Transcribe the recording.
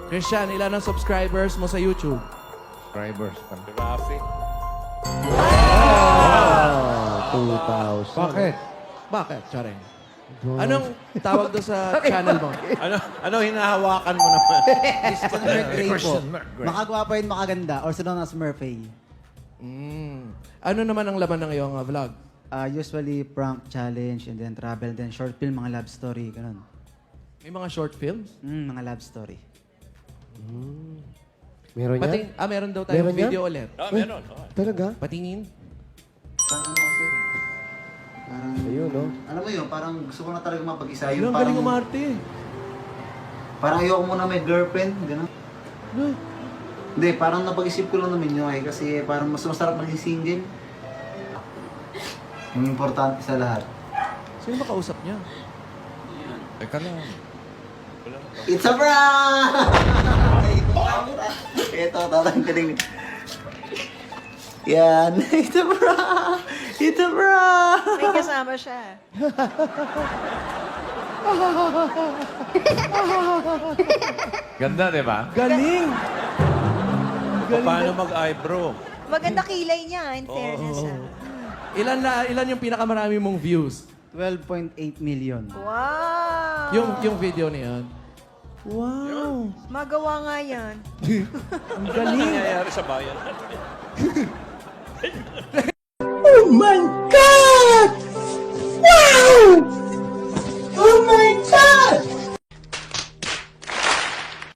Christian, ilan ang subscribers mo sa YouTube? Subscribers. Rafi. 2,000. Bakit? Bakit? Charing. Anong tawag doon sa channel mo? Ano hinahawakan mo naman? Smurf Ray po. Question mark, great. Makagwapo yun, makaganda. Or known as Smurfay. Ano naman ang laman ng iyong vlog? Usually prank challenge and then travel, then short film, mga love story, ganun. May mga short films? Mga love story. Meron yan? Meron daw tayong Meron yan? video ulit. Meron. Talaga? Patingin. Parang ano kasi, parang, Ayun, no? alam mo yun, parang gusto ko na talaga mapag-isa. Yung parang, galing umarte. parang ayoko muna may girlfriend, gano'n. No. Hindi, parang napag-isip ko lang naman yun kasi parang mas masarap maging single. Ang importante sa lahat. Sino ba kausap niya? Teka lang. It's a prank! Ito, tatanggalin. Yan. It's a prank! It's a prank! May kasama siya. Ganda, di ba? Galing! Paano mag-eyebrow? Maganda kilay niya, in fairness. Ilan yung pinakamarami mong views? 12.8 million. Wow! Yung video niyan. Wow! Magawa nga yan. Ang Ano galing! nangyayari sa bayan?